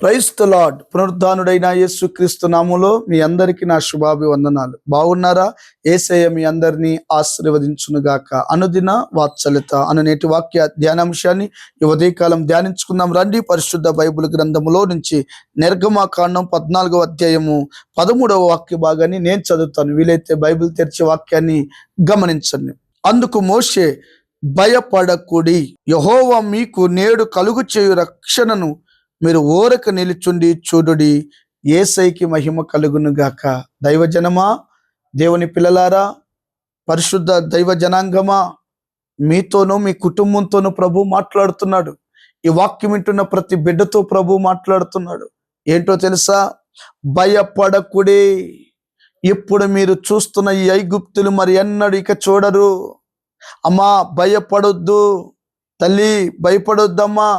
Praise the lord. పునరుద్ధానుడైన యేసుక్రీస్తు నామములో మీ అందరికీ నా శుభాభివందనాలు. బాగున్నారా? యేసయ్య మీ అందరినీ ఆశీర్వదించును గాక. అనుదిన వాత్సల్యత అను నేటి వాక్య ధ్యానాంశాన్ని ఈ ఉదయకాలం ధ్యానించుకుందాం రండి. పరిశుద్ధ బైబిల్ గ్రంథములో నుంచి నిర్గమకాండం 14వ అధ్యాయము 13వ వాక్య భాగాన్ని నేను చదువుతాను. వీలైతే బైబిల్ తెరిచే వాక్యాన్ని గమనించండి. అందుకు మోషే, భయపడకుడి, యెహోవా మీకు నేడు కలుగు చేయు రక్షణను మీరు ఓరక నిలుచుండి చూడుడి, యేసయ్యకి మహిమ కలుగును గాక. దైవజనమా, దేవుని పిల్లలారా, పరిశుద్ధ దైవ జనాంగమా, మీతోనూ మీ కుటుంబంతోనూ ప్రభు మాట్లాడుతున్నాడు. ఈ వాక్యం వింటున్న ప్రతి బిడ్డతో ప్రభు మాట్లాడుతున్నాడు. ఏంటో తెలుసా? భయపడకుడి. ఇప్పుడు మీరు చూస్తున్న ఈ ఐగుప్తులు మరి ఎన్నడూ ఇక చూడరు. అమ్మా, భయపడొద్దు. తల్లి, భయపడొద్దమ్మా.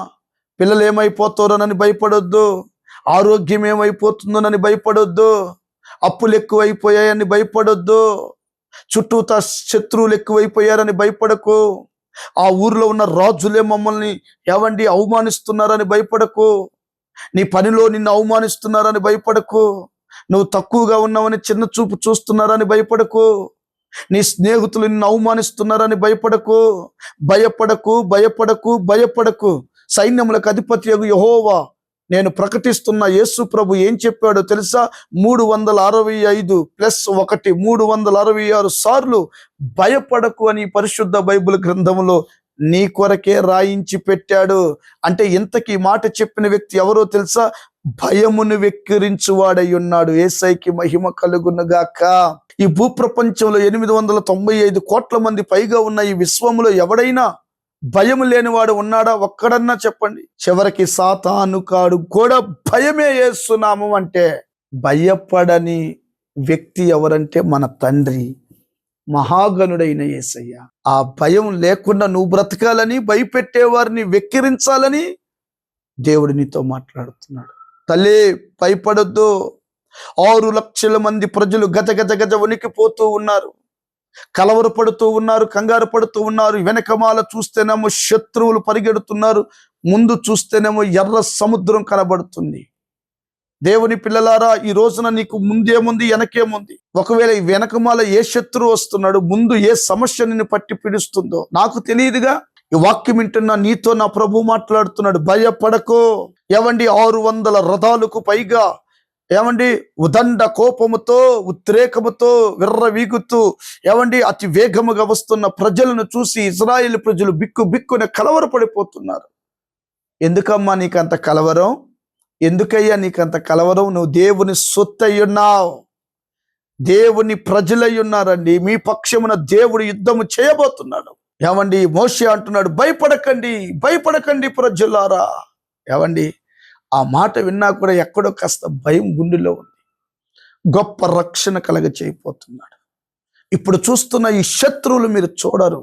పిల్లలు ఏమైపోతారోనని భయపడొద్దు. ఆరోగ్యం ఏమైపోతుందోనని భయపడొద్దు. అప్పులు ఎక్కువైపోయాయని భయపడొద్దు. చుట్టూతా శత్రువులు ఎక్కువైపోయారని భయపడకు. ఆ ఊర్లో ఉన్న రాజులే మమ్మల్ని అవమానిస్తున్నారని భయపడకు. నీ పనిలో నిన్ను అవమానిస్తున్నారని భయపడకు. నువ్వు తక్కువగా ఉన్నావని చిన్న చూపు చూస్తున్నారని భయపడకు. నీ స్నేహితులు నిన్ను అవమానిస్తున్నారని భయపడకు. భయపడకు, భయపడకు, భయపడకు. సైన్యములకు అధిపతియగు యెహోవా నేను ప్రకటిస్తున్న యేసు ప్రభు ఏం చెప్పాడో తెలుసా? 365 + 1 366 సార్లు భయపడకు అని పరిశుద్ధ బైబిల్ గ్రంథములో నీ కొరకే రాయించి పెట్టాడు. అంటే ఇంతకీ మాట చెప్పిన వ్యక్తి ఎవరో తెలుసా? భయమును వెక్కిరించువాడై ఉన్నాడు. యేసయ్యకి మహిమ కలుగును గాక. ఈ భూప్రపంచంలో 895 కోట్ల మంది పైగా ఉన్న ఈ విశ్వంలో ఎవడైనా భయం లేనివాడు ఉన్నాడా? ఒక్కడన్నా చెప్పండి. చివరికి సాతాను కాడు కూడా భయమే యేసునామం అంటే. భయపడని వ్యక్తి ఎవరంటే మన తండ్రి, మహాగణుడైన యేసయ్య. ఆ భయం లేకుండా నువ్వు బ్రతకాలని, భయపెట్టేవారిని వెక్కిరించాలని దేవుడు నీతో మాట్లాడుతున్నాడు. తల్లి, భయపడొద్దు. 6 లక్షల మంది ప్రజలు గజ గజ గజ వణికిపోతూ ఉన్నారు, కలవరపడుతూ ఉన్నారు, కంగారు పడుతూ ఉన్నారు. వెనకమాల చూస్తేనేమో శత్రువులు పరిగెడుతున్నారు, ముందు చూస్తేనేమో ఎర్ర సముద్రం కనబడుతుంది. దేవుని పిల్లలారా, ఈ రోజున నీకు ముందేముంది, వెనకేముంది? ఒకవేళ ఈ వెనకమాల ఏ శత్రువు వస్తున్నాడు, ముందు ఏ సమస్య నిన్ను పట్టి పిడుస్తుందో నాకు తెలియదుగా. ఈ వాక్యం వింటున్నా నీతో నా ప్రభు మాట్లాడుతున్నాడు. భయపడకో. 600 రథాలకు పైగా ఉదండ కోపముతో, ఉద్రేకముతో, విర్రవీగుతూ అతి వేగముగా వస్తున్న ప్రజలను చూసి ఇజ్రాయేల్ ప్రజలు బిక్కు బిక్కున కలవరపడిపోతున్నారు. ఎందుకమ్మా నీకంత కలవరం? ఎందుకయ్యా నీకంత కలవరం? నువ్వు దేవుని సొత్తయ్యున్నావు, దేవుని ప్రజలై ఉన్నారండి. మీ పక్షమున దేవుడు యుద్ధము చేయబోతున్నాడు. మోషే అంటున్నాడు, భయపడకండి, భయపడకండి ప్రజలారా. ఆ మాట విన్నా కూడా ఎక్కడో కాస్త భయం గుండెలో ఉంది. గొప్ప రక్షణ కలగ చేయబోతున్నాడు. ఇప్పుడు చూస్తున్న ఈ శత్రువులు మీరు చూడరు.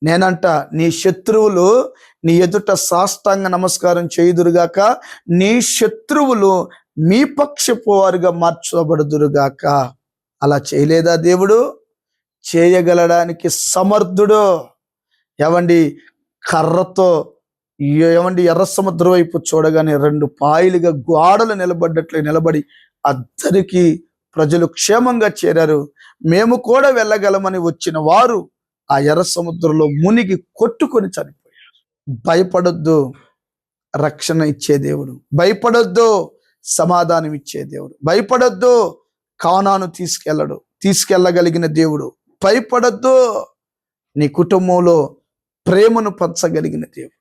నేనంట, నీ శత్రువులు నీ ఎదుట సాష్టాంగ నమస్కారం చేయుదురుగాక. నీ శత్రువులు మీ పక్షపు వారుగా మార్చబడుదురుగాక. అలా చేయలేదా దేవుడు? చేయగలడానికి సమర్థుడు. కర్రతో ఎర్ర సముద్రం వైపు చూడగానే 2 పాయలుగా గోడలు నిలబడి అద్దరికి ప్రజలు క్షేమంగా చేరారు. మేము కూడా వెళ్ళగలమని వచ్చిన వారు ఆ ఎర్ర సముద్రంలో మునిగి కొట్టుకొని చనిపోయారు. భయపడొద్దు, రక్షణ ఇచ్చే దేవుడు. భయపడొద్దు, సమాధానం ఇచ్చే దేవుడు. భయపడొద్దు, కానాను తీసుకెళ్ళగలిగిన దేవుడు. భయపడొద్దు, నీ కుటుంబంలో ప్రేమను పంచగలిగిన దేవుడు.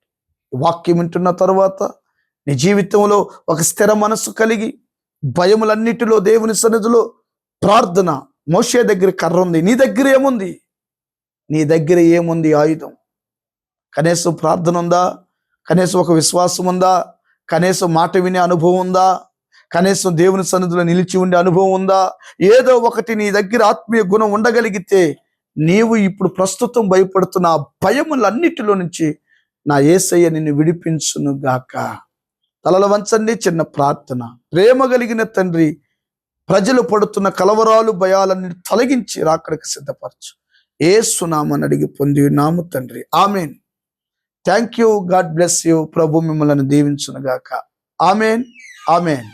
వాక్యం వింటున్న తర్వాత నీ జీవితంలో ఒక స్థిర మనస్సు కలిగి భయములన్నిటిలో దేవుని సన్నిధిలో ప్రార్థన. మోషే దగ్గర కర్ర ఉంది, నీ దగ్గర ఏముంది? నీ దగ్గర ఏముంది? ఆయుధం. కనీసం ప్రార్థన ఉందా? కనీసం ఒక విశ్వాసం ఉందా? కనీసం మాట వినే అనుభవం ఉందా? కనీసం దేవుని సన్నిధిలో నిలిచి ఉండే అనుభవం ఉందా? ఏదో ఒకటి నీ దగ్గర ఆత్మీయ గుణం ఉండగలిగితే నీవు ఇప్పుడు ప్రస్తుతం భయపడుతున్న ఆ భయములన్నిటిలో నుంచి నా యేసయ్య నిన్ను విడిపించును గాక. తలలు వంచండి. చిన్న ప్రార్థన. ప్రేమ కలిగిన తండ్రి, ప్రజలు పడుతున్న కలవరాలు, భయాలన్నీ తొలగించి రాకడకు సిద్ధపరచు. యేసు నామమున అడిగి పొంది ఉన్నాము తండ్రి, amen. Thank you. God bless you. ప్రభు మిమ్మల్ని దీవించును గాక. ఆమెన్. ఆమెన్.